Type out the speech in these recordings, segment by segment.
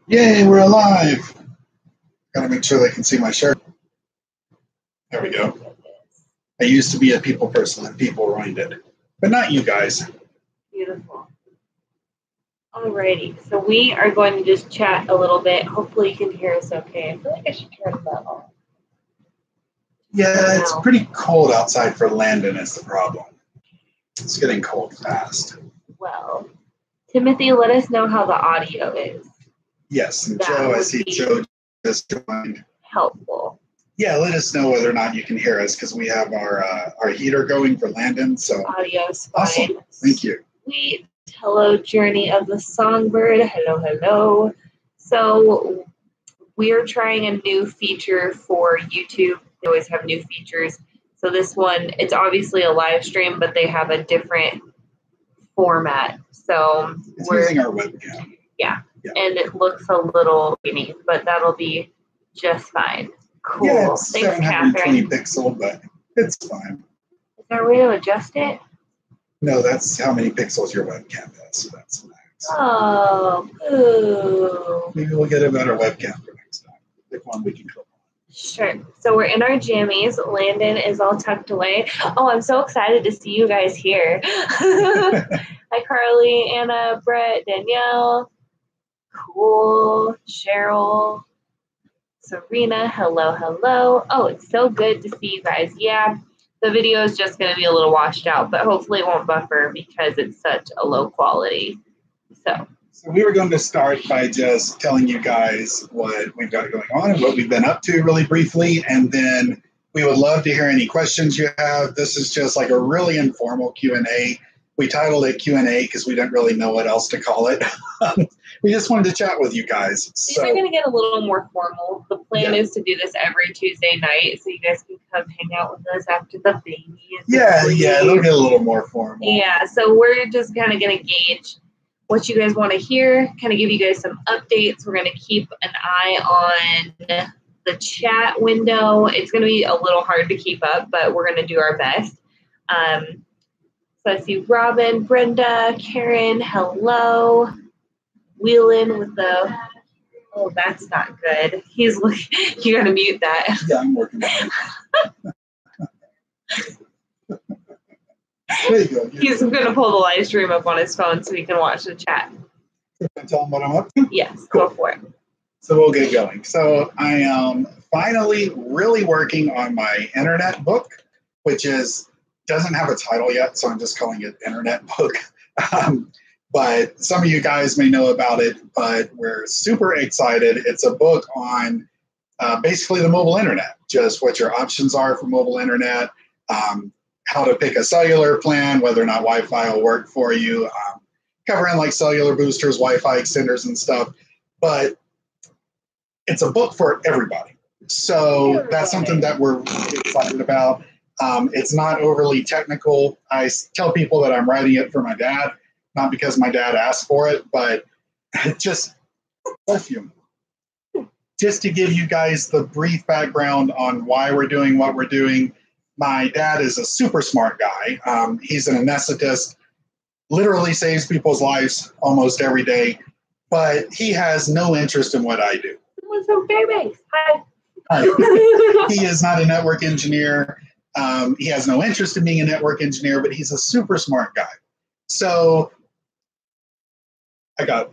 Yay, we're alive. Gotta make sure they can see my shirt. There we go. I used to be a people person and people ruined it. But not you guys. Beautiful. Alrighty, so we are going to just chat a little bit. Hopefully you can hear us okay. I feel like I should turn that off. Yeah, it's pretty cold outside for Landon is the problem. It's getting cold fast. Well, Timothy, let us know how the audio is. Yes, and Joe, I see Joe just joined. Helpful. Yeah, let us know whether or not you can hear us because we have our heater going for Landon. So audio's fine. Awesome. Thank you. Sweet. Hello, Journey of the Songbird. Hello, hello. So we're trying a new feature for YouTube. They always have new features. So this one, it's obviously a live stream, but they have a different format. So it's using our webcam. Yeah. And it looks a little unique, but that'll be just fine. Cool. Yeah, it's Thanks, 720 Catherine. pixel, but it's fine. Is there a way to adjust it? No, that's how many pixels your webcam has. So that's max. Oh, boo. Maybe we'll get a better webcam for next time. Pick one we can click on. Sure. So we're in our jammies. Landon is all tucked away. Oh, I'm so excited to see you guys here. Hi, Carly, Anna, Brett, Danielle. Cool. Cheryl. Serena, hello, hello. Oh, it's so good to see you guys. Yeah, the video is just going to be a little washed out, but hopefully it won't buffer because it's such a low quality. So we were going to start by just telling you guys what we've got going on and what we've been up to really briefly, and then we would love to hear any questions you have. This is just like a really informal Q&A. We titled it Q&A because we didn't really know what else to call it. We just wanted to chat with you guys. These are going to get a little more formal. The plan is to do this every Tuesday night so you guys can come hang out with us after the baby. Yeah, it'll get a little more formal. Yeah, so we're just kind of going to gauge what you guys want to hear, kind of give you guys some updates. We're going to keep an eye on the chat window. It's going to be a little hard to keep up, but we're going to do our best. So I see Robin, Brenda, Karen, hello. Wheeling with the, oh, that's not good. He's looking, you got to mute that. Yeah, I'm working on it. There you go. He's going to pull the live stream up on his phone so he can watch the chat. Can I tell him what I'm up to? Yes, cool. Go for it. So we'll get going. So I am finally really working on my internet book, which doesn't have a title yet, so I'm just calling it Internet Book. But some of you guys may know about it, but we're super excited. It's a book on basically the mobile internet, just what your options are for mobile internet, how to pick a cellular plan, whether or not Wi-Fi will work for you, covering like cellular boosters, Wi-Fi extenders and stuff. But it's a book for everybody. So that's something that we're really excited about. It's not overly technical. I tell people that I'm writing it for my dad, not because my dad asked for it, but just to give you guys the brief background on why we're doing what we're doing. My dad is a super smart guy. He's an anesthetist, literally saves people's lives almost every day, but he has no interest in what I do. So Fairbanks. Hi. He is not a network engineer. He has no interest in being a network engineer, but he's a super smart guy. So I got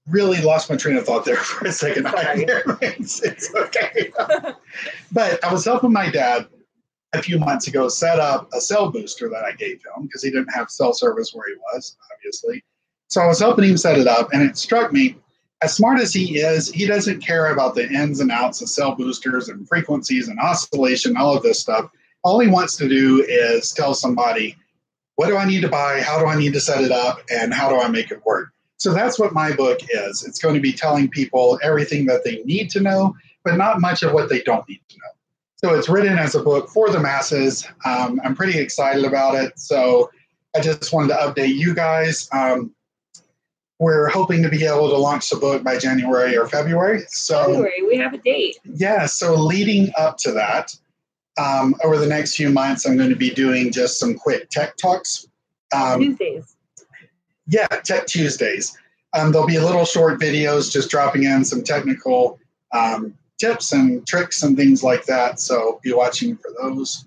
really lost my train of thought there for a second. It's okay. But I was helping my dad a few months ago set up a cell booster that I gave him because he didn't have cell service where he was, obviously. So I was helping him set it up, and it struck me, as smart as he is, he doesn't care about the ins and outs of cell boosters and frequencies and oscillation, all of this stuff. All he wants to do is tell somebody, what do I need to buy? How do I need to set it up? And how do I make it work? So that's what my book is. It's going to be telling people everything that they need to know, but not much of what they don't need to know. So it's written as a book for the masses. I'm pretty excited about it. So I just wanted to update you guys. We're hoping to be able to launch the book by January or February. So February, we have a date. Yeah, so leading up to that, over the next few months, I'm going to be doing just some quick tech talks Tuesdays. Yeah, Tech Tuesdays. There'll be little short videos just dropping in some technical tips and tricks and things like that. So be watching for those.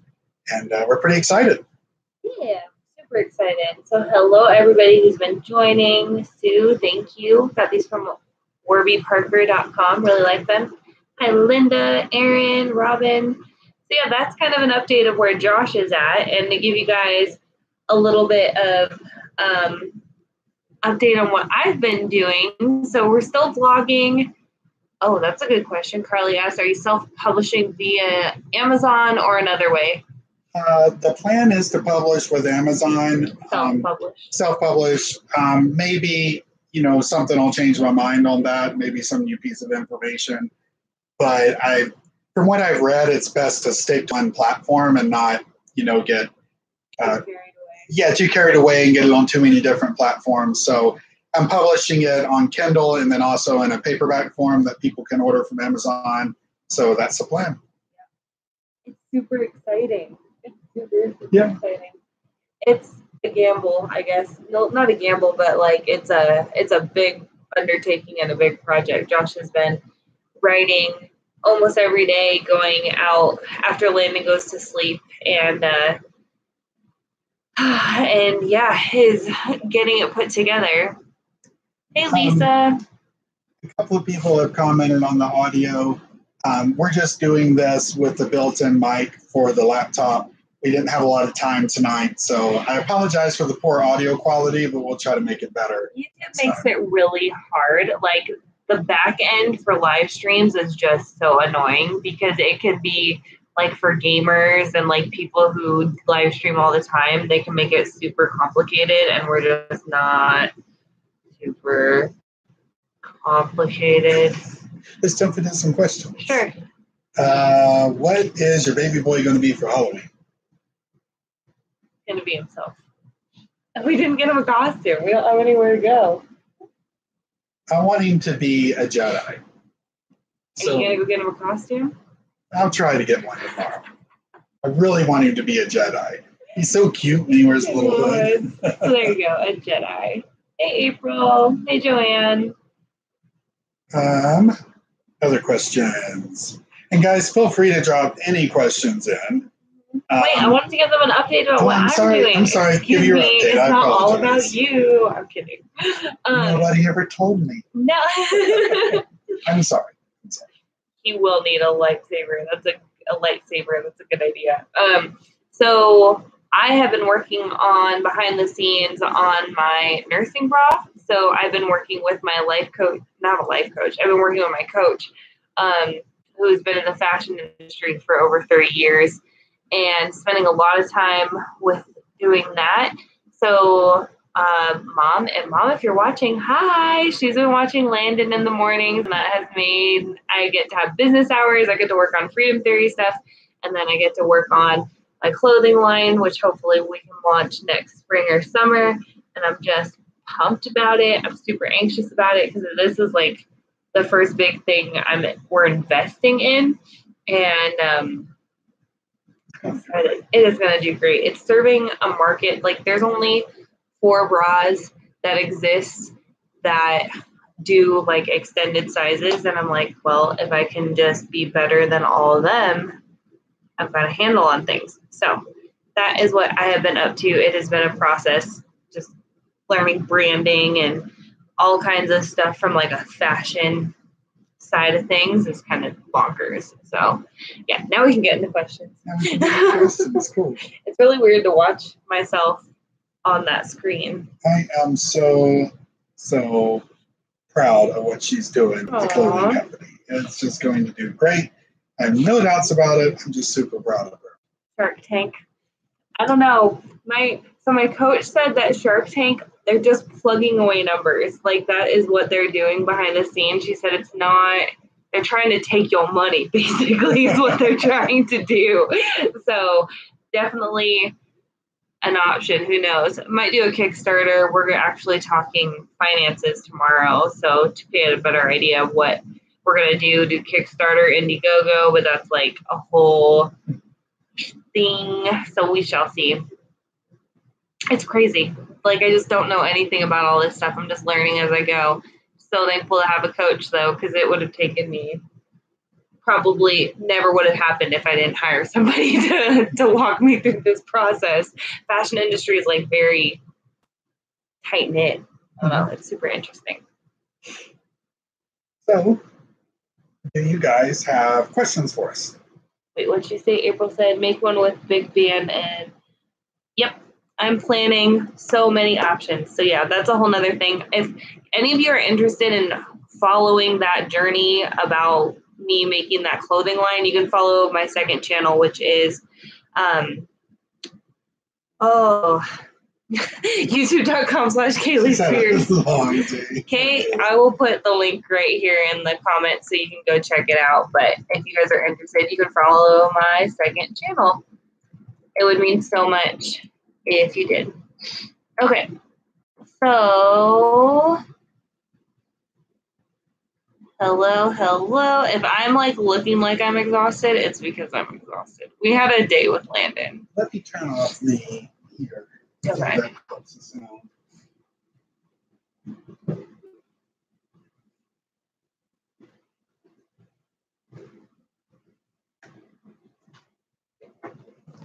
And we're pretty excited. Yeah, super excited. So hello, everybody who's been joining. Sue, thank you. Got these from warbyparker.com. Really like them. Hi, Linda, Aaron, Robin. So yeah, that's kind of an update of where Josh is at, and to give you guys a little bit of update on what I've been doing. So we're still vlogging. Oh, that's a good question. Carly asked, are you self-publishing via Amazon or another way? The plan is to publish with Amazon. Self-publish. Maybe, something will change my mind on that. Maybe some new piece of information. But from what I've read, it's best to stick to one platform and not, get too carried away and get it on too many different platforms. So I'm publishing it on Kindle and then also in a paperback form that people can order from Amazon. So that's the plan. It's super exciting. It's super exciting. It's a gamble, I guess. No, not a gamble, but like it's a big undertaking and a big project. Josh has been writing almost every day, going out after Landon goes to sleep, and is getting it put together. Hey, Lisa. A couple of people have commented on the audio. We're just doing this with the built-in mic for the laptop. We didn't have a lot of time tonight, so I apologize for the poor audio quality, but we'll try to make it better. YouTube makes it really hard. Like, the back end for live streams is just so annoying because it can be like for gamers and like people who live stream all the time, they can make it super complicated, and we're just not super complicated. Let's jump into some questions. Sure. What is your baby boy going to be for Halloween? Going to be himself. We didn't get him a costume. We don't have anywhere to go. I want him to be a Jedi. Are you going to go get him a costume? I'll try to get one tomorrow. I really want him to be a Jedi. He's so cute when he wears a little hood. So there you go, a Jedi. Hey, April. Hey, Joanne. Other questions. And guys, feel free to drop any questions in. Wait, I wanted to give them an update about what I'm doing. I'm sorry. Excuse give your me, update. it's I not apologize. all about you. I'm kidding. Nobody ever told me. No. I'm sorry. He will need a lightsaber. That's a lightsaber. That's a good idea. So I have been working on behind the scenes on my nursing bra. So I've been working with my life coach, not a life coach. I've been working with my coach, who's been in the fashion industry for over 30 years and spending a lot of time with doing that. So Mom, if you're watching, hi. She's been watching Landon in the mornings, and that has made I get to have business hours. I get to work on freedom theory stuff, and then I get to work on my clothing line, which hopefully we can launch next spring or summer. And I'm just pumped about it. I'm super anxious about it because this is like the first big thing we're investing in, and it is going to do great. It's serving a market. Like, there's only 4 bras that exist that do like extended sizes, and I'm like, well, if I can just be better than all of them, I've got a handle on things. So that is what I have been up to. It has been a process, just learning branding and all kinds of stuff from like a fashion side of things is kind of bonkers. So yeah, now we can get into questions. Cool. It's really weird to watch myself on that screen. I am so proud of what she's doing with the clothing company. It's just going to do great. I have no doubts about it. I'm just super proud of her. Shark Tank. I don't know. My coach said that Shark Tank, they're just plugging away numbers. Like, that is what they're doing behind the scenes. She said it's not, they're trying to take your money, basically, is what they're trying to do. So definitely an option. Who knows? Might do a Kickstarter. We're actually talking finances tomorrow, so to get a better idea of what we're going to do Kickstarter, Indiegogo, but that's like a whole thing. So we shall see. It's crazy. Like, I just don't know anything about all this stuff. I'm just learning as I go. So thankful to have a coach, though, because it would have taken me, probably never would have happened if I didn't hire somebody to walk me through this process. Fashion industry is like very tight knit. I don't know. It's super interesting. So, do you guys have questions for us? Wait, what'd you say? April said, make one with big band and yep. I'm planning so many options. So yeah, that's a whole nother thing. If any of you are interested in following that journey about me making that clothing line, you can follow my second channel, which is youtube.com/Kaylee Spears. Okay, I will put the link right here in the comments so you can go check it out. But if you guys are interested, you can follow my second channel. It would mean so much if you did. Okay, so hello. If I'm like looking like I'm exhausted, it's because I'm exhausted. We had a day with Landon. Let me turn off the heater. Okay. That helps the sound.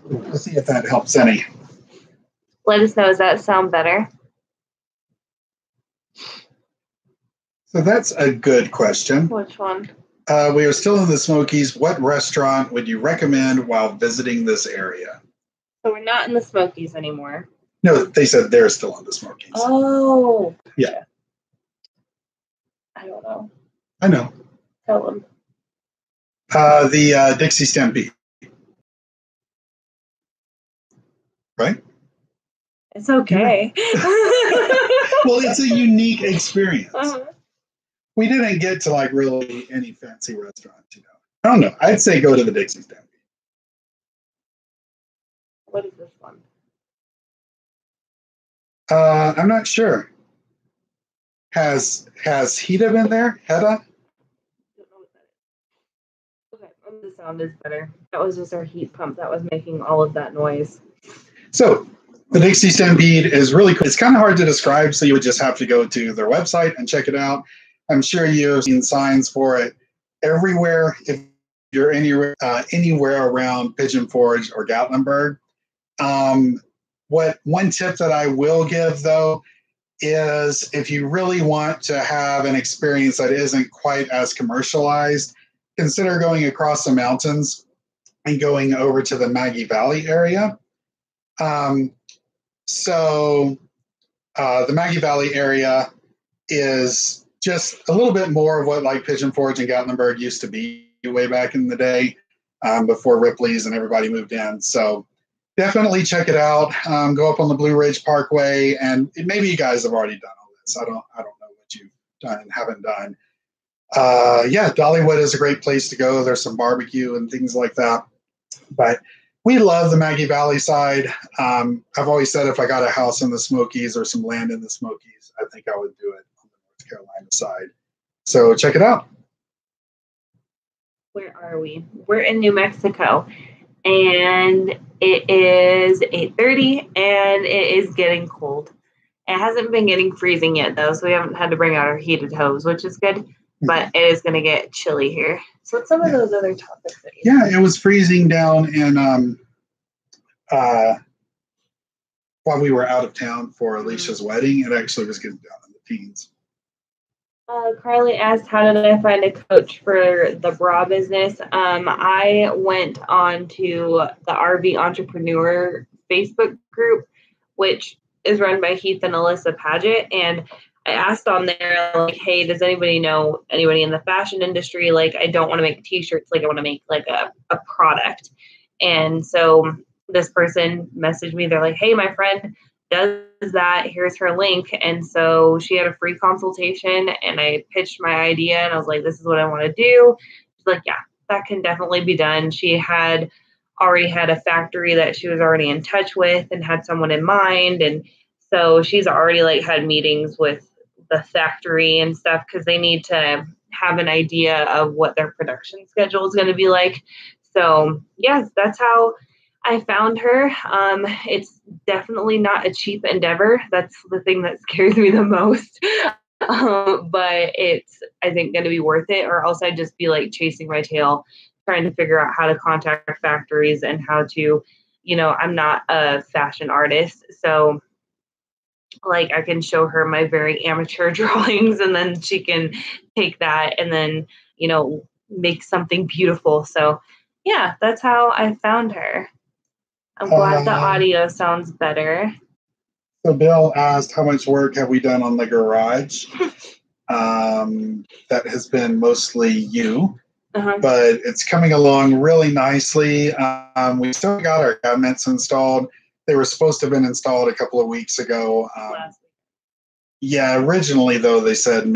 Let's see if that helps any. Let us know. Does that sound better? So that's a good question. Which one? We are still in the Smokies. What restaurant would you recommend while visiting this area? So we're not in the Smokies anymore. No, they said they're still in the Smokies. Oh. Yeah. I don't know. I know. Tell them. The Dixie Stampede. Right? It's okay. Well, it's a unique experience. Uh-huh. We didn't get to like really any fancy restaurants, you know. I don't know. I'd say go to the Dixie Stampede. What is this one? I'm not sure. Has Hida been there? Heda? I don't know what that is. Okay, the sound is better. That was just our heat pump that was making all of that noise. So the Dixie Stampede is really cool. It's kind of hard to describe, so you would just have to go to their website and check it out. I'm sure you've seen signs for it everywhere if you're anywhere around Pigeon Forge or Gatlinburg. One tip that I will give, though, is if you really want to have an experience that isn't quite as commercialized, consider going across the mountains and going over to the Maggie Valley area. The Maggie Valley area is just a little bit more of what like Pigeon Forge and Gatlinburg used to be way back in the day, before Ripley's and everybody moved in. So definitely check it out. Go up on the Blue Ridge Parkway, and maybe you guys have already done all this. I don't know what you've done and haven't done. Yeah, Dollywood is a great place to go. There's some barbecue and things like that. But we love the Maggie Valley side. I've always said if I got a house in the Smokies or some land in the Smokies, I think I would do it on the North Carolina side. So check it out. Where are we? We're in New Mexico, and it is 8:30, and it is getting cold. It hasn't been getting freezing yet, though, so we haven't had to bring out our heated hose, which is good. But it is going to get chilly here. So what's some of those other topics that you it was freezing down in while we were out of town for Alicia's wedding. It actually was getting down in the teens. Carly asked, how did I find a coach for the bra business? I went on to the RV Entrepreneur Facebook group, which is run by Heath and Alyssa Paget. And I asked on there, like, hey, does anybody know anybody in the fashion industry? Like, I don't want to make t-shirts. Like, I want to make like a product. And so this person messaged me. They're like, hey, my friend does that. Here's her link. And so she had a free consultation, and I pitched my idea, and I was like, this is what I want to do. She's like, yeah, that can definitely be done. She had already had a factory that she was already in touch with and had someone in mind. And so she's already like had meetings with the factory and stuff, because they need to have an idea of what their production schedule is going to be like. So yes, that's how I found her. It's definitely not a cheap endeavor. That's the thing that scares me the most. But it's, I think, going to be worth it, or else I'd just be like chasing my tail, trying to figure out how to contact factories and how to, I'm not a fashion artist. So, like, I can show her my very amateur drawings, and then she can take that and then, make something beautiful. So, yeah, that's how I found her. I'm glad the audio sounds better. So Bill asked, how much work have we done on the garage? That has been mostly you, but it's coming along really nicely. We still got our cabinets installed. They were supposed to have been installed a couple of weeks ago. Yeah, originally though they said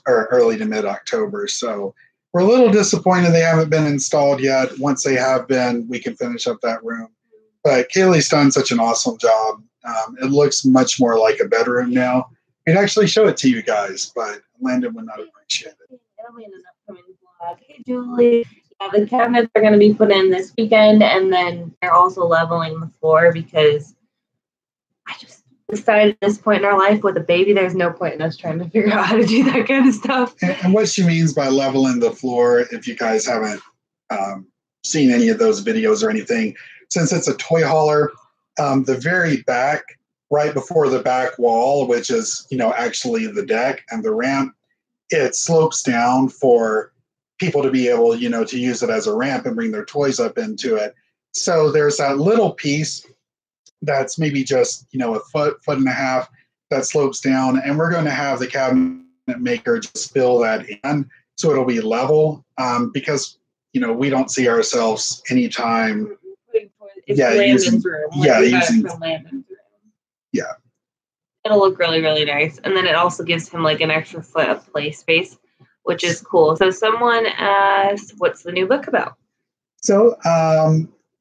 early to mid October. So we're a little disappointed they haven't been installed yet. Once they have been, we can finish up that room. But Kaylee's done such an awesome job. It looks much more like a bedroom now. I'd actually show it to you guys, but Landon would not appreciate it. It'll be in an upcoming vlog. Hey, Julie. Yeah, the cabinets are going to be put in this weekend, and then they're also leveling the floor because I just decided at this point in our life with a baby, there's no point in us trying to figure out how to do that kind of stuff. And what she means by leveling the floor, if you guys haven't seen any of those videos or anything, since it's a toy hauler, the very back, right before the back wall, which is, actually the deck and the ramp, it slopes down for people to be able, to use it as a ramp and bring their toys up into it. So there's that little piece that's maybe just, a foot and a half that slopes down. And we're going to have the cabinet maker just fill that in so it'll be level because, we don't see ourselves anytime. Using Landon's room. Yeah. It'll look really, really nice. And then it also gives him like an extra foot of play space, which is cool. So someone asked, what's the new book about? So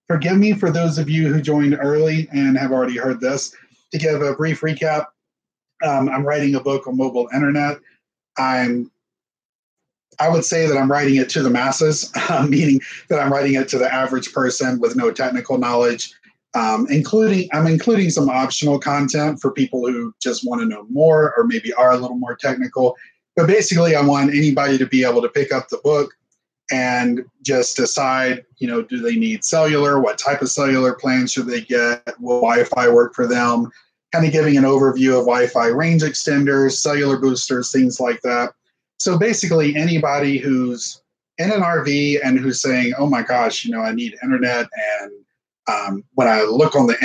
forgive me for those of you who joined early and have already heard this. To give a brief recap, I'm writing a book on mobile internet. I would say that I'm writing it to the masses, meaning that I'm writing it to the average person with no technical knowledge. I'm including some optional content for people who just want to know more or maybe are a little more technical. But basically, I want anybody to be able to pick up the book and just decide, do they need cellular? What type of cellular plan should they get? Will Wi-Fi work for them? Kind of giving an overview of Wi-Fi range extenders, cellular boosters, things like that. So basically, anybody who's in an RV and who's saying, "Oh my gosh, I need internet," and when I look on the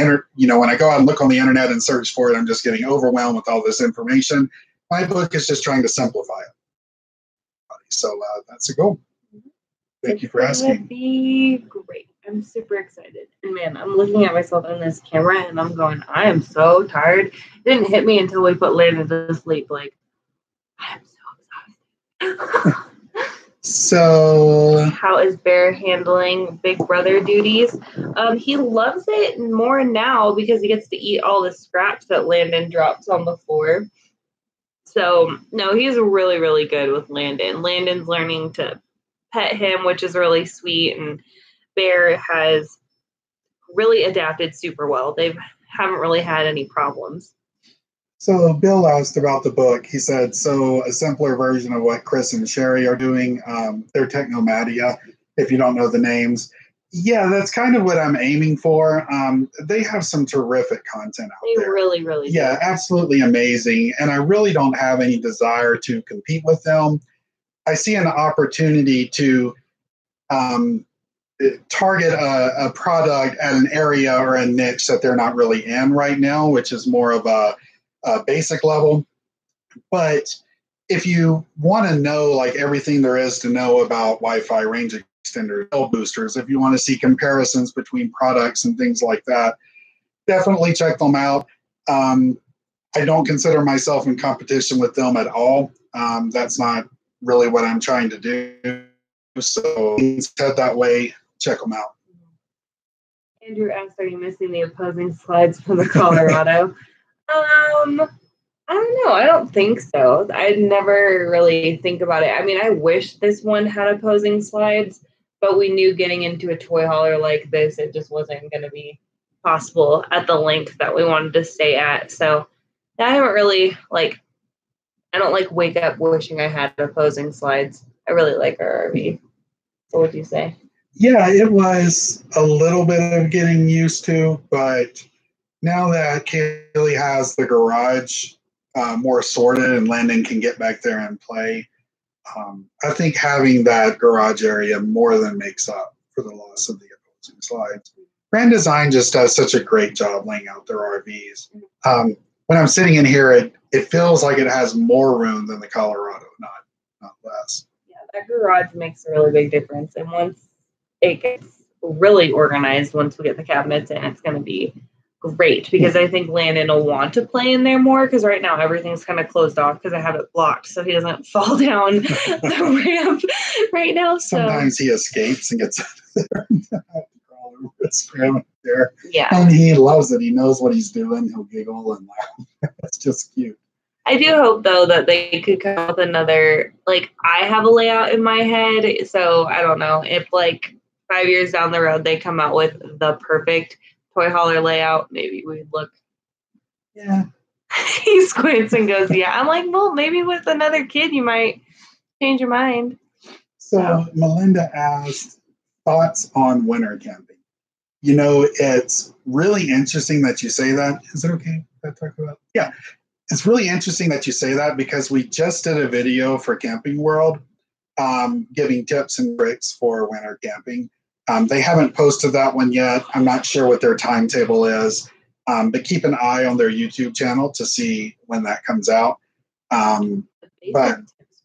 when I go out and look on the internet and search for it, I'm just getting overwhelmed with all this information. My book is just trying to simplify it. So that's a goal. Thank you for asking. It's gonna be great. I'm super excited. And man, I'm looking at myself in this camera and I'm going, I am so tired. It didn't hit me until we put Landon to sleep. Like, I'm so exhausted. So how is Bear handling Big Brother duties? He loves it more now because he gets to eat all the scraps that Landon drops on the floor. So no, he's really, really good with Landon. Landon's learning to pet him, which is really sweet, and Bear has really adapted super well. They haven't really had any problems. So Bill asked about the book. He said, so a simpler version of what Chris and Sherry are doing. They're Technomadia, if you don't know the names. Yeah, that's kind of what I'm aiming for. They have some terrific content out there. They really, really do. Yeah, absolutely amazing. And I really don't have any desire to compete with them. I see an opportunity to target a product at an area or a niche that they're not really in right now, which is more of a basic level. But if you want to know like everything there is to know about Wi-Fi range extender boosters, if you want to see comparisons between products and things like that, definitely check them out. I don't consider myself in competition with them at all. That's not really what I'm trying to do. So instead that way, check them out. Andrew asked, are you missing the opposing slides from the Colorado? I don't know. I don't think so. I never really think about it. I mean, I wish this one had opposing slides, but we knew getting into a toy hauler like this, it just wasn't going to be possible at the length that we wanted to stay at. So I haven't really, like, I don't like wake up wishing I had opposing slides. I really like our RV. So what do you say? Yeah, it was a little bit of getting used to, but now that Kaylee has the garage more sorted and Landon can get back there and play, I think having that garage area more than makes up for the loss of the opposing slides. Grand Design just does such a great job laying out their RVs. When I'm sitting in here, it feels like it has more room than the Colorado, not less. Yeah, that garage makes a really big difference. And once it gets really organized, once we get the cabinets in, it's going to be great, because I think Landon will want to play in there more, because right now everything's kind of closed off because I have it blocked so he doesn't fall down the ramp right now. Sometimes he escapes and gets out of there and crawl over his grandma there. Yeah. And he loves it. He knows what he's doing. He'll giggle and laugh. It's just cute. I do hope, though, that they could come up with another, like, I have a layout in my head, so I don't know if, like, 5 years down the road they come out with the perfect toy hauler layout, maybe we'd look. Yeah. He squints and goes, yeah. I'm like, well, maybe with another kid you might change your mind. So Melinda asked, thoughts on winter camping? You know, it's really interesting that you say that. Is it okay if I talk about? Yeah. It's really interesting that you say that, because we just did a video for Camping World giving tips and tricks for winter camping. They haven't posted that one yet. I'm not sure what their timetable is, but keep an eye on their YouTube channel to see when that comes out. But tips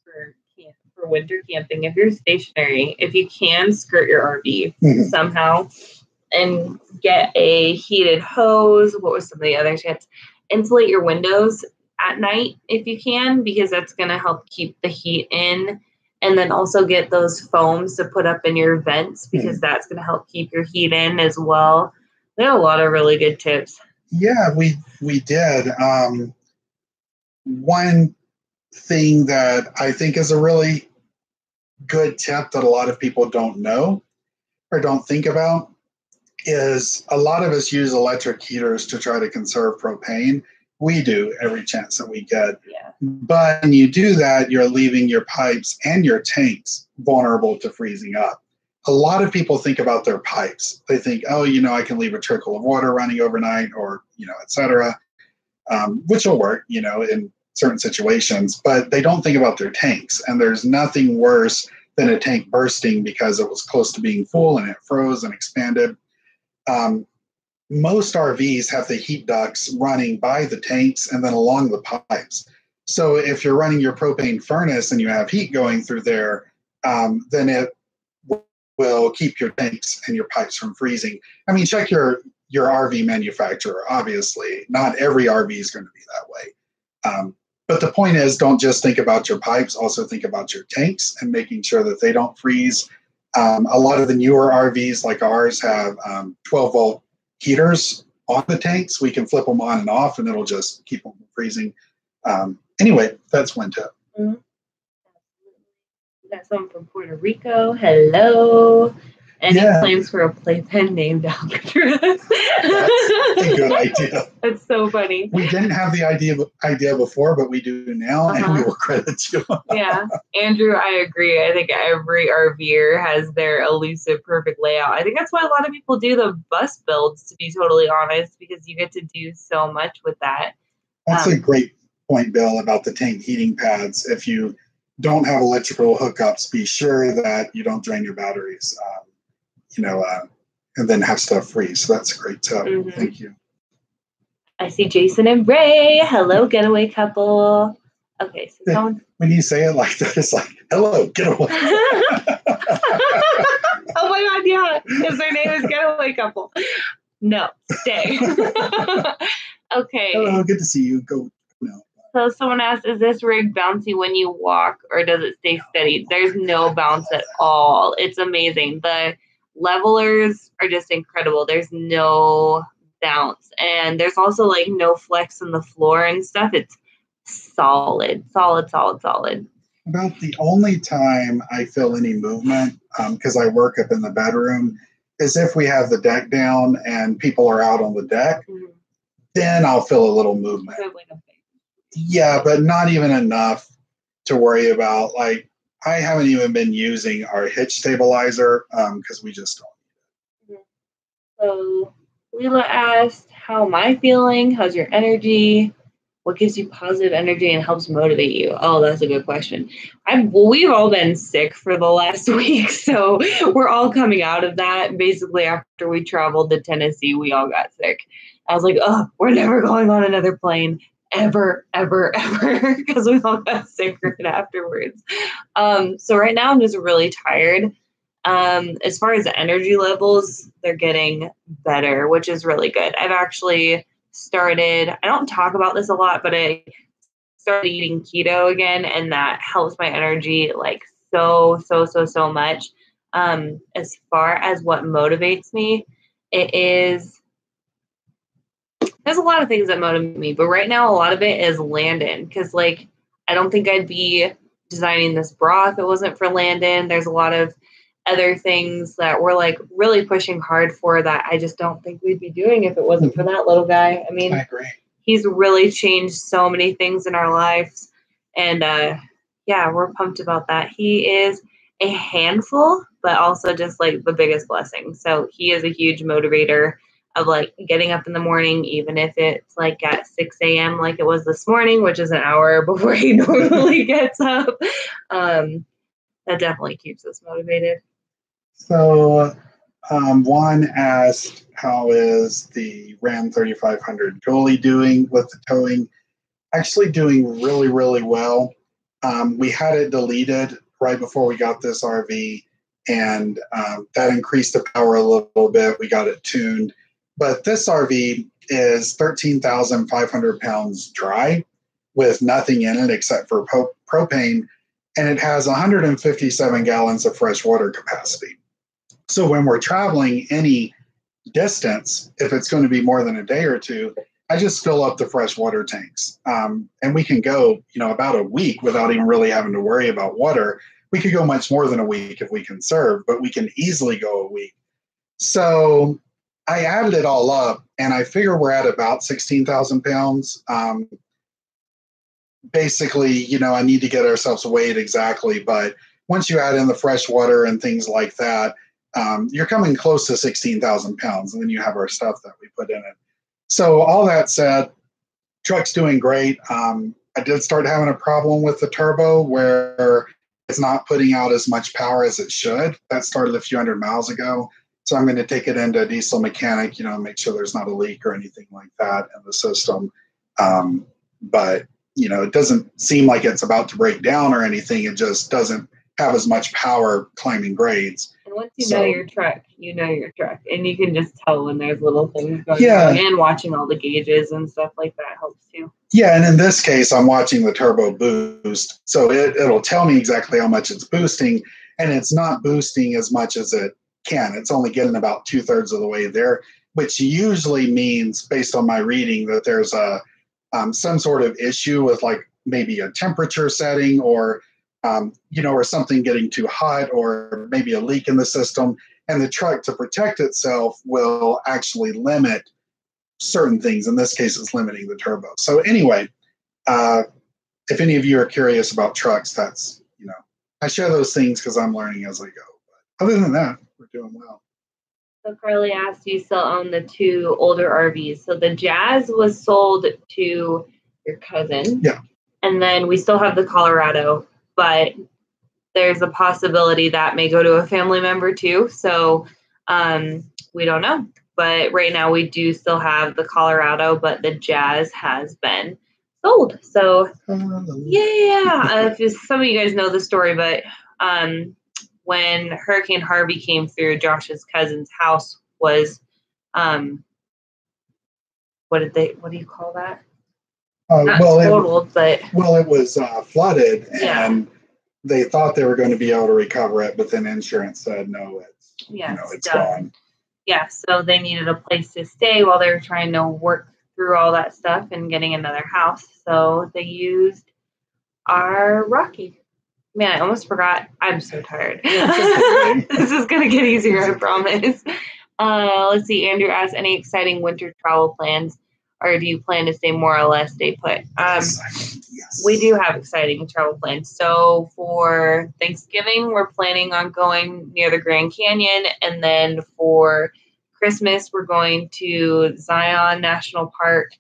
for winter camping, if you're stationary, if you can, skirt your RV somehow and get a heated hose. What was some of the other tips? Insulate your windows at night if you can, because that's going to help keep the heat in. And then also get those foams to put up in your vents, because that's going to help keep your heat in as well. We had a lot of really good tips. Yeah, we did. One thing that I think is a really good tip that a lot of people don't know or don't think about is a lot of us use electric heaters to try to conserve propane. We do every chance that we get. Yeah. But when you do that, you're leaving your pipes and your tanks vulnerable to freezing up. A lot of people think about their pipes. They think, oh, you know, I can leave a trickle of water running overnight, or, you know, et cetera, which will work, you know, in certain situations. But they don't think about their tanks. And there's nothing worse than a tank bursting because it was close to being full and it froze and expanded. Most RVs have the heat ducts running by the tanks and then along the pipes. So if you're running your propane furnace and you have heat going through there, then it will keep your tanks and your pipes from freezing. I mean, check your RV manufacturer, obviously. Not every RV is going to be that way. But the point is, don't just think about your pipes, also think about your tanks and making sure that they don't freeze. A lot of the newer RVs like ours have 12-volt heaters on the tanks. We can flip them on and off and it'll just keep them from freezing. Anyway, that's one tip. Mm-hmm. We got someone from Puerto Rico. Hello. Any plans for a playpen named Alcatraz? That's a good idea. That's so funny. We didn't have the idea before, but we do now, and we will credit you. Yeah. Andrew, I agree. I think every RVer has their elusive perfect layout. I think that's why a lot of people do the bus builds, to be totally honest, because you get to do so much with that. That's a great point, Bill, about the tank heating pads. If you don't have electrical hookups, be sure that you don't drain your batteries. And then have stuff freeze. So that's a great tip. Thank you. I see Jason and Ray. Hello, getaway couple. Okay, so when you say it like that, it's like, hello, getaway. Oh my God, yeah. Because their name is Getaway Couple. No, stay. Okay. Hello, good to see you. Go. No. So someone asked, is this rig bouncy when you walk or does it stay steady? There's no bounce at all. It's amazing. The levelers are just incredible. There's no bounce. And there's also like no flex in the floor and stuff. It's solid. About the only time I feel any movement, because I work up in the bedroom, is if we have the deck down and people are out on the deck. Mm-hmm. Then I'll feel a little movement. Yeah, but not even enough to worry about. Like, I haven't even been using our hitch stabilizer because we just don't. So Leela asked, how am I feeling? How's your energy? What gives you positive energy and helps motivate you? Oh, that's a good question. We've all been sick for the last week, so we're all coming out of that. Basically, after we traveled to Tennessee, we all got sick. I was like, oh, we're never going on another plane ever, because we all got sick right afterwards. So right now I'm just really tired. As far as the energy levels, they're getting better, which is really good. I've actually started, I don't talk about this a lot, but I started eating keto again, and that helps my energy like so much. As far as what motivates me, there's a lot of things that motivate me, but right now a lot of it is Landon, because like I don't think I'd be designing this bra if it wasn't for Landon. There's a lot of other things that we're like really pushing hard for that I just don't think we'd be doing if it wasn't for that little guy. I mean, I agree. He's really changed so many things in our lives, and yeah, we're pumped about that. He is a handful, but also just like the biggest blessing. So he is a huge motivator of like getting up in the morning, even if it's like at 6 a.m. like it was this morning, which is an hour before he normally gets up. That definitely keeps us motivated. So Juan asked, how is the Ram 3500 goalie doing with the towing? Actually doing really, really well. We had it deleted right before we got this RV, and that increased the power a little bit. We got it tuned. But this RV is 13,500 pounds dry with nothing in it except for propane, and it has 157 gallons of fresh water capacity. So when we're traveling any distance, if it's going to be more than a day or two, I just fill up the fresh water tanks. And we can go, about a week without even really having to worry about water. We could go much more than a week if we conserve, but we can easily go a week. So I added it all up, and I figure we're at about 16,000 pounds. Basically, I need to get ourselves weighed exactly, but once you add in the fresh water and things like that, you're coming close to 16,000 pounds, and then you have our stuff that we put in it. So all that said, truck's doing great. I did start having a problem with the turbo where it's not putting out as much power as it should. That started a few hundred miles ago. So I'm going to take it into a diesel mechanic, make sure there's not a leak or anything like that in the system. But, it doesn't seem like it's about to break down or anything. It just doesn't have as much power climbing grades. And once you know your truck, and you can just tell when there's little things going on, and watching all the gauges and stuff like that helps too. Yeah, and in this case, I'm watching the turbo boost, so it'll tell me exactly how much it's boosting, and it's not boosting as much as it can. It's only getting about 2/3 of the way there, which usually means, based on my reading, that there's some sort of issue with like maybe a temperature setting or or something getting too hot, or maybe a leak in the system, and the truck, to protect itself, will actually limit certain things. In this case, it's limiting the turbo. So anyway, if any of you are curious about trucks, that's, I share those things because I'm learning as I go. But other than that, we're doing well. So Carly asked, do you still own the 2 older RVs? So the Jazz was sold to your cousin. Yeah. And then we still have the Colorado, but there's a possibility that may go to a family member too. So we don't know. But right now we do still have the Colorado, but the Jazz has been sold. So yeah, if some of you guys know the story, but when Hurricane Harvey came through, Josh's cousin's house was, what do you call that? Not totaled, but it was flooded, and they thought they were going to be able to recover it, but then insurance said no, it's gone. Yeah, so they needed a place to stay while they were trying to work through all that stuff and getting another house. So they used our Rocky. Man, I almost forgot. I'm so tired. This is going to get easier, I promise. Let's see. Andrew asked, any exciting winter travel plans, or do you plan to stay more or less stay put? Yes. We do have exciting travel plans. So for Thanksgiving, we're planning on going near the Grand Canyon. And then for Christmas, we're going to Zion National Park.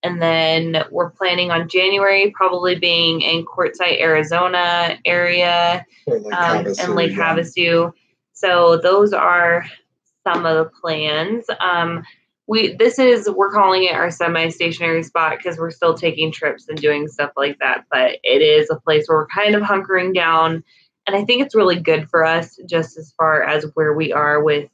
And then we're planning on January probably being in Quartzsite, Arizona area and Lake Havasu. So those are some of the plans. We're calling it our semi-stationary spot because we're still taking trips and doing stuff like that. But it is a place where we're kind of hunkering down. And I think it's really good for us just as far as where we are with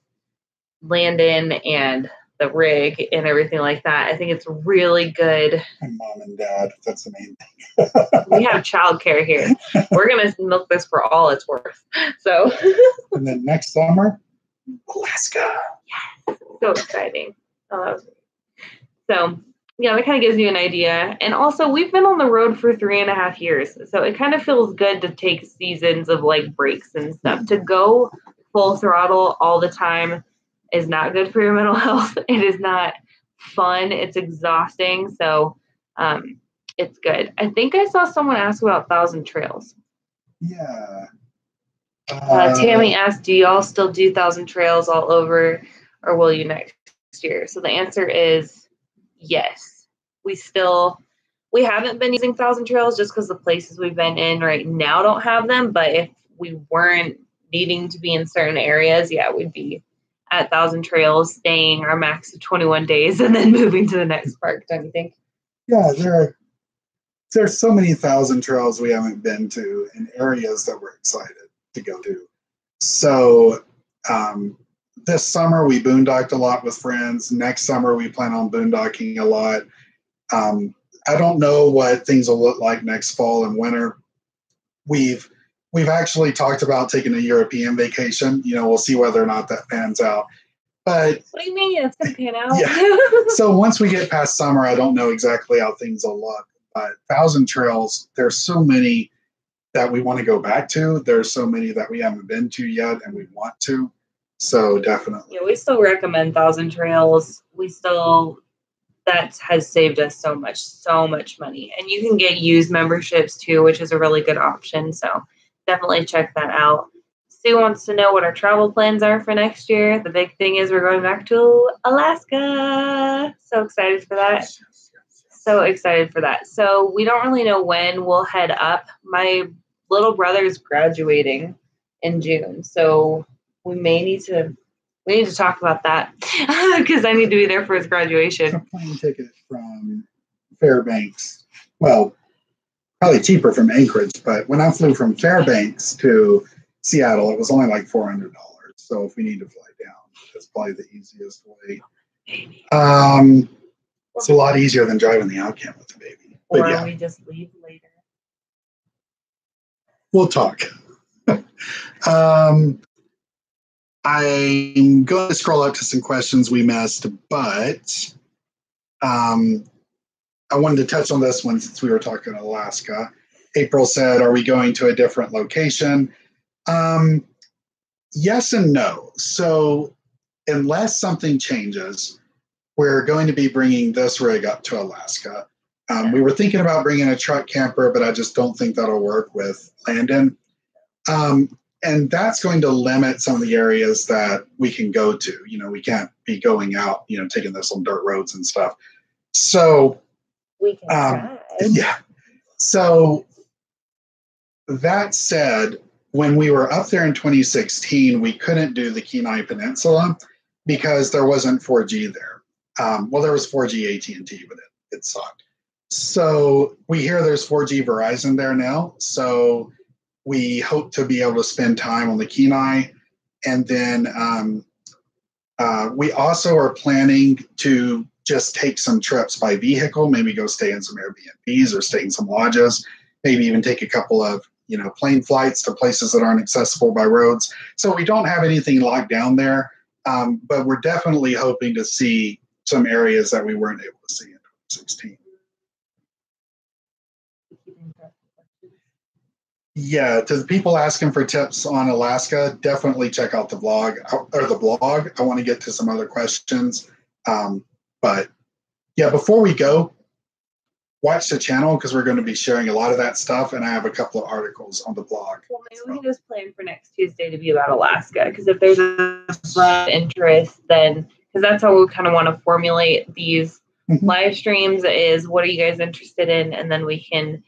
Landon and the rig and everything like that. I think it's really good. And mom and dad, that's the main thing. We have childcare here. We're going to milk this for all it's worth. So. And then next summer, Alaska. Yes. So exciting. Oh, that was great. So, yeah, that kind of gives you an idea. And also, we've been on the road for 3.5 years. So it kind of feels good to take seasons of like breaks and stuff. To go full throttle all the time is not good for your mental health. It is not fun. It's exhausting. So it's good. I think I saw someone ask about Thousand Trails. Yeah. Tammy asked, do y'all still do Thousand Trails all over, or will you next year? So the answer is yes. We haven't been using Thousand Trails just because the places we've been in right now don't have them. But if we weren't needing to be in certain areas, yeah, we'd be at Thousand Trails, staying our max of 21 days and then moving to the next park, don't you think? Yeah, there's so many Thousand Trails we haven't been to in areas that we're excited to go to. So this summer we boondocked a lot with friends. Next summer we plan on boondocking a lot. I don't know what things will look like next fall and winter. We've actually talked about taking a European vacation. We'll see whether or not that pans out. But what do you mean it's going to pan out? Yeah. So once we get past summer, I don't know exactly how things will look. But Thousand Trails, there's so many that we want to go back to. There's so many that we haven't been to yet and we want to. So definitely. Yeah, we still recommend Thousand Trails. That has saved us so much money. And you can get used memberships too, which is a really good option. So definitely check that out. Sue wants to know what our travel plans are for next year. The big thing is we're going back to Alaska. So excited for that. So excited for that. So we don't really know when we'll head up. My little brother's graduating in June. So we need to talk about that because I need to be there for his graduation. A plane ticket from Fairbanks. Well, probably cheaper from Anchorage, but when I flew from Fairbanks to Seattle, it was only like $400. So if we need to fly down, that's probably the easiest way. It's a lot easier than driving the Outcam with the baby. But or we just leave later. We'll talk. I'm going to scroll up to some questions we missed, but I wanted to touch on this one since we were talking Alaska. April said, are we going to a different location? Yes and no. So unless something changes, we're going to be bringing this rig up to Alaska. We were thinking about bringing a truck camper, but I just don't think that'll work with Landon. And that's going to limit some of the areas that we can go to. We can't be going out, taking this on dirt roads and stuff. So we can try. Yeah. So that said, when we were up there in 2016, we couldn't do the Kenai Peninsula because there wasn't 4G there. Well, there was 4G AT&T, but it sucked. So we hear there's 4G Verizon there now. So we hope to be able to spend time on the Kenai. And then we also are planning to just take some trips by vehicle, maybe go stay in some Airbnbs or stay in some lodges, maybe even take a couple of plane flights to places that aren't accessible by roads. So we don't have anything locked down there, but we're definitely hoping to see some areas that we weren't able to see in 2016. Yeah, to the people asking for tips on Alaska, definitely check out the vlog or the blog. I want to get to some other questions. But yeah, before we go, watch the channel because we're going to be sharing a lot of that stuff. And I have a couple of articles on the blog. Well, maybe we can just plan for next Tuesday to be about Alaska. Because if there's a broad interest, then, because that's how we kind of want to formulate these live streams is what are you guys interested in? And then we can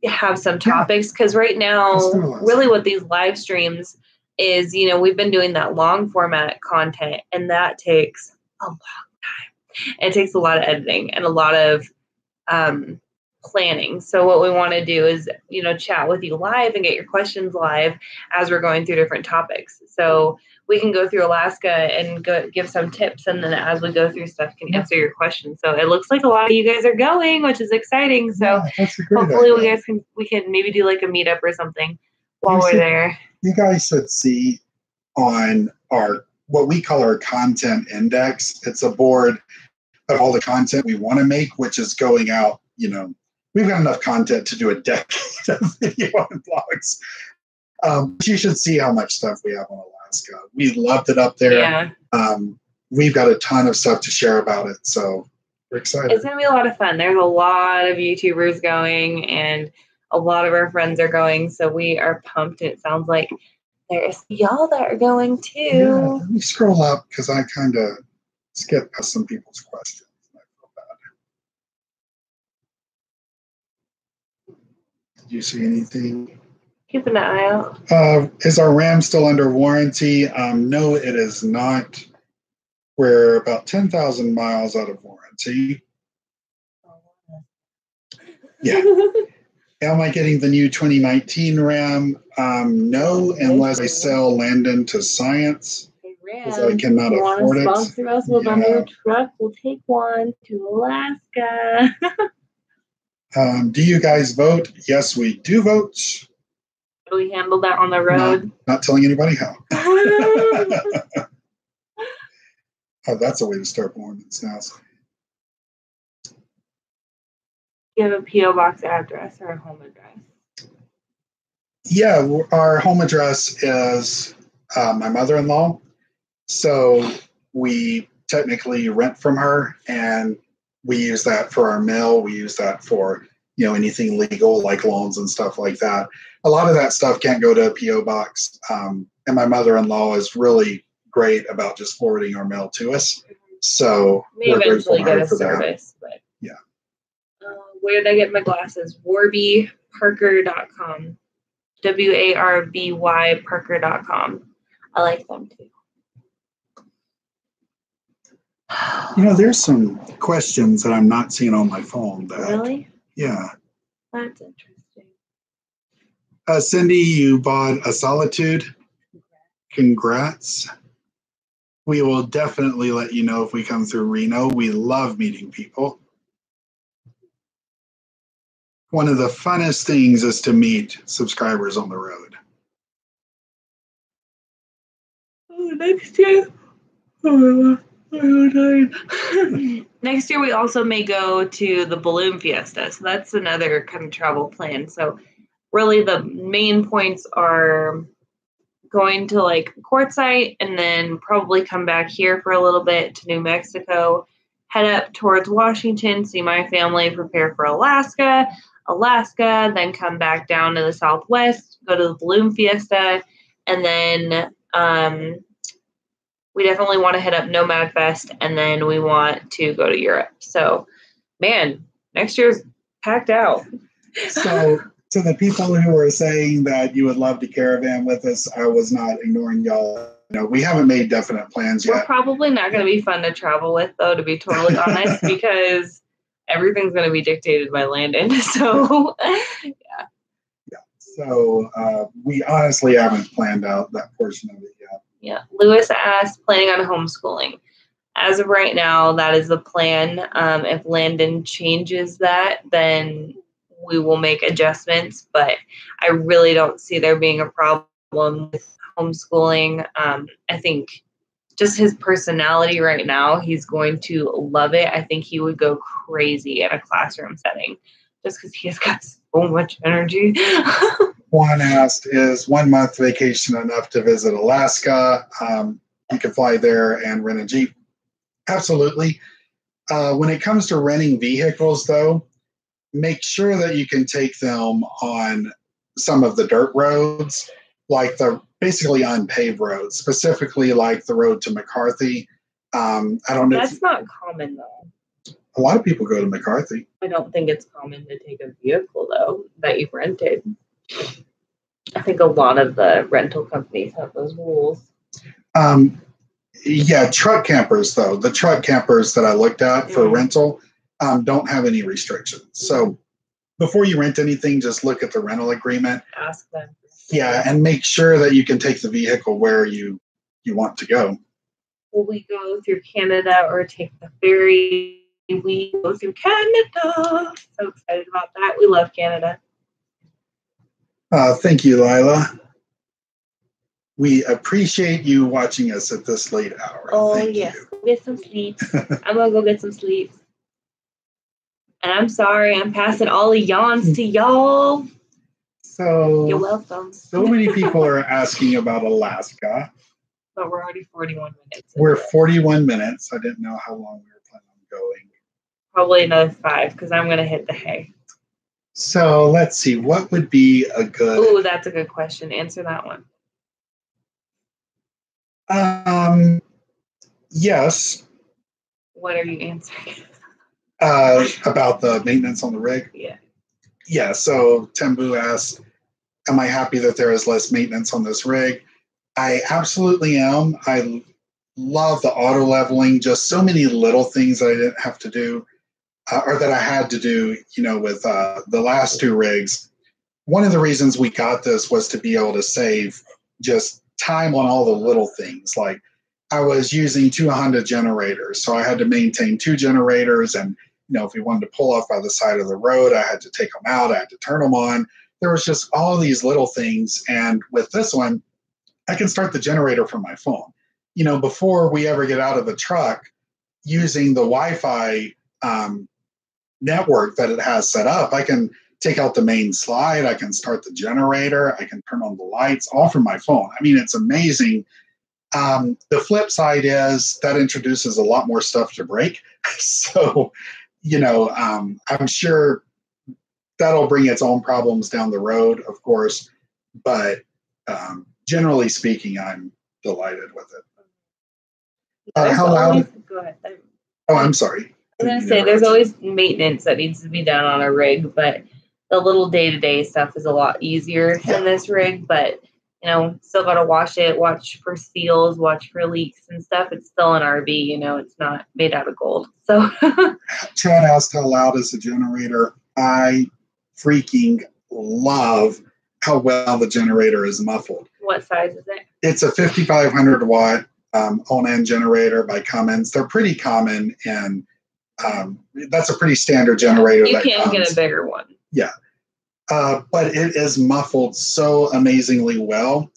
have some topics. Because right now, really what these live streams is, you know, we've been doing that long format content and that takes a long time. It takes a lot of editing and a lot of planning. So what we want to do is, you know, chat with you live and get your questions live as we're going through different topics. So we can go through Alaska and give some tips, and then as we go through stuff, can answer your questions. So it looks like a lot of you guys are going, which is exciting. So hopefully we can maybe do like a meetup or something while we're there. You guys should see on our what we call our content index. It's a board of all the content we want to make, which is going out, you know, we've got enough content to do a decade of video and blogs. But you should see how much stuff we have on Alaska. We loved it up there. Yeah. We've got a ton of stuff to share about it. So we're excited. It's going to be a lot of fun. There's a lot of YouTubers going and a lot of our friends are going. So we are pumped. It sounds like there's y'all that are going too. Yeah, let me scroll up because I kind of skipped past some people's questions. I feel bad. Did you see anything? Keep an eye out. Is our RAM still under warranty? No, it is not. We're about 10,000 miles out of warranty. Yeah. Am I getting the new 2019 RAM? No, unless I sell Landon to Science. Because I cannot afford it. Sponsor us with a new truck? We'll take one to Alaska. Do you guys vote? Yes, we do vote. How do we handle that on the road? Not telling anybody how. Oh, that's a way to start Mormons now. You have a P.O. box address or a home address? Yeah, our home address is my mother-in-law. So we technically rent from her, and we use that for our mail. We use that for, you know, anything legal like loans and stuff like that. A lot of that stuff can't go to a P.O. box. And my mother-in-law is really great about just forwarding our mail to us. So we eventually get a service, but yeah. Where did I get my glasses? warbyparker.com. WARBY Parker.com. I like them too. You know, there's some questions that I'm not seeing on my phone. Really? Yeah. That's interesting. Cindy, you bought a Solitude. Congrats. We will definitely let you know if we come through Reno. We love meeting people. One of the funnest things is to meet subscribers on the road. Oh, next year. Next year, we also may go to the Balloon Fiesta. So that's another kind of travel plan. So really the main points are going to like Quartzsite and then probably come back here for a little bit to New Mexico, head up towards Washington, see my family, prepare for Alaska, then come back down to the Southwest, go to the Balloon Fiesta, and then we definitely want to hit up Nomad Fest, and then we want to go to Europe. So, man, next year's packed out. So, to the people who are saying that you would love to caravan with us, I was not ignoring y'all. You know, we haven't made definite plans yet. We're probably not going to be fun to travel with, though, to be totally honest, because everything's going to be dictated by Landon. So, yeah. So, we honestly haven't planned out that portion of it yet. Yeah. Lewis asked, planning on homeschooling. As of right now, that is the plan. If Landon changes that, then we will make adjustments. But I really don't see there being a problem with homeschooling. I think just his personality right now, he's going to love it. I think he would go crazy in a classroom setting just because he has got so much energy. Juan asked, is 1 month vacation enough to visit Alaska? You can fly there and rent a Jeep. Absolutely. When it comes to renting vehicles, though, make sure that you can take them on some of the dirt roads, like the basically unpaved roads, specifically like the road to McCarthy. I don't know. That's not common, though. A lot of people go to McCarthy. I don't think it's common to take a vehicle, though, that you've rented. I think a lot of the rental companies have those rules. Yeah, truck campers, though. The truck campers that I looked at for rental don't have any restrictions. So before you rent anything, just look at the rental agreement. Ask them. Yeah, and make sure that you can take the vehicle where you want to go. Will we go through Canada or take the ferry? We go through Canada. So excited about that. We love Canada. Thank you, Lila. We appreciate you watching us at this late hour. Oh, Thank yes. you. Go get some sleep. I'm going to go get some sleep. And I'm sorry, I'm passing all the yawns to y'all. So, you're welcome. So many people are asking about Alaska. But we're already 41 minutes. We're 41 minutes. I didn't know how long we were planning on going. Probably another 5 because I'm going to hit the hay. So let's see. What would be a good... Ooh, that's a good question. Answer that one. Yes. What are you answering? About the maintenance on the rig? Yeah. Yeah, so Tembu asked, am I happy that there is less maintenance on this rig? I absolutely am. I love the auto leveling, just so many little things that I didn't have to do, or that I had to do, with the last 2 rigs. One of the reasons we got this was to be able to save just time on all the little things. Like I was using 2 Honda generators, so I had to maintain 2 generators, and if we wanted to pull off by the side of the road, I had to take them out, I had to turn them on. There was just all these little things, and with this one, I can start the generator from my phone. Before we ever get out of the truck, using the Wi-Fi network that it has set up, I can take out the main slide, I can start the generator, I can turn on the lights, all from my phone. I mean, it's amazing. The flip side is that introduces a lot more stuff to break. So, I'm sure that'll bring its own problems down the road, of course, but generally speaking, I'm delighted with it. How loud? Go ahead. Oh, I'm sorry. I was going to say, there's always maintenance that needs to be done on a rig, but the little day-to-day stuff is a lot easier in this rig, but, still got to watch it, watch for seals, watch for leaks and stuff. It's still an RV, it's not made out of gold. So Chad asked how loud is the generator. I freaking love how well the generator is muffled. What size is it? It's a 5,500 watt on-end generator by Cummins. They're pretty common, and that's a pretty standard generator. You can get a bigger one. Yeah. But it is muffled so amazingly well.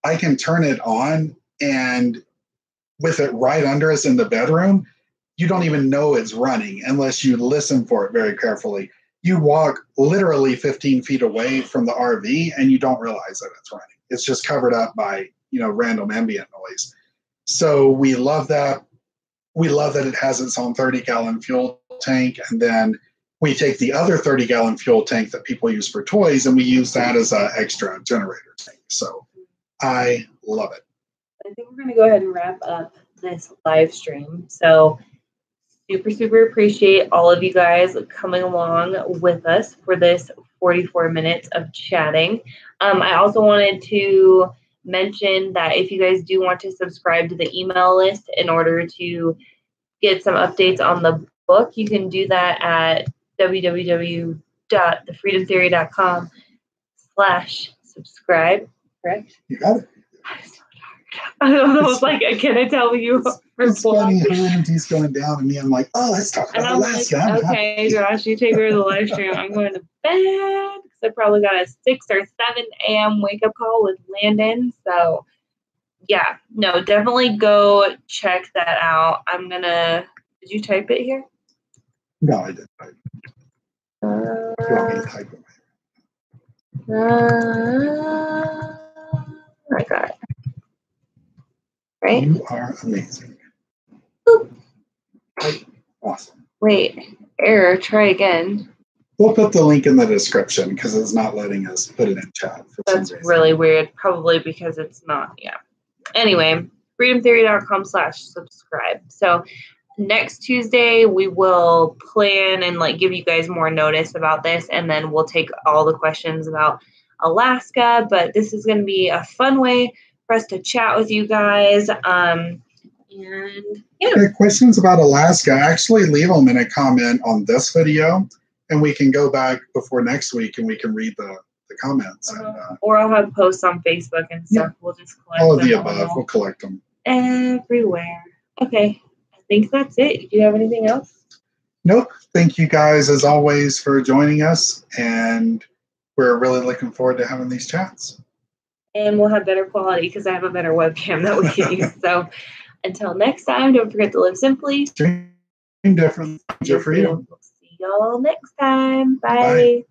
I can turn it on, and with it right under us in the bedroom, you don't even know it's running unless you listen for it very carefully. You walk literally 15 feet away from the RV and you don't realize that it's running. It's just covered up by, random ambient noise. So we love that. We love that it has its own 30-gallon fuel tank, and then we take the other 30-gallon fuel tank that people use for toys, and we use that as an extra generator tank. So I love it. I think we're going to go ahead and wrap up this live stream. So super appreciate all of you guys coming along with us for this 44 minutes of chatting. I also wanted to mention that if you guys do want to subscribe to the email list in order to get some updates on the book, you can do that at www.thefreedomtheory.com/subscribe. Correct? You got it. I don't know. I was like, can I tell you? It's funny. Her energy's going down, and me, I'm like, oh, let's talk about Alaska. Like, okay, Josh, you take over the live stream. I'm going to bed because I probably got a 6 or 7 a.m. wake up call with Landon. So, yeah, no, definitely go check that out. I'm gonna. Did you type it here? No, I didn't type it. You want me to type it? I got it. Right? You are amazing. Boop. Awesome. Wait, error, try again. We'll put the link in the description because it's not letting us put it in chat for some That's reason. really weird. Probably because it's not, yeah. Anyway, freedomtheory.com/subscribe. So next Tuesday, we will plan and like give you guys more notice about this, and then we'll take all the questions about Alaska. But this is going to be a fun way for us to chat with you guys. And yeah. Okay, questions about Alaska, actually leave them in a comment on this video, and we can go back before next week and we can read the comments. Or I'll have posts on Facebook and stuff. Yeah. We'll just collect All of them the above. We'll collect them. Everywhere. Okay. I think that's it. Do you have anything else? Nope. Thank you guys, as always, for joining us. And we're really looking forward to having these chats. And we'll have better quality because I have a better webcam that we can use. So until next time, don't forget to live simply. Dream different. Your freedom. We'll see y'all next time. Bye. Bye.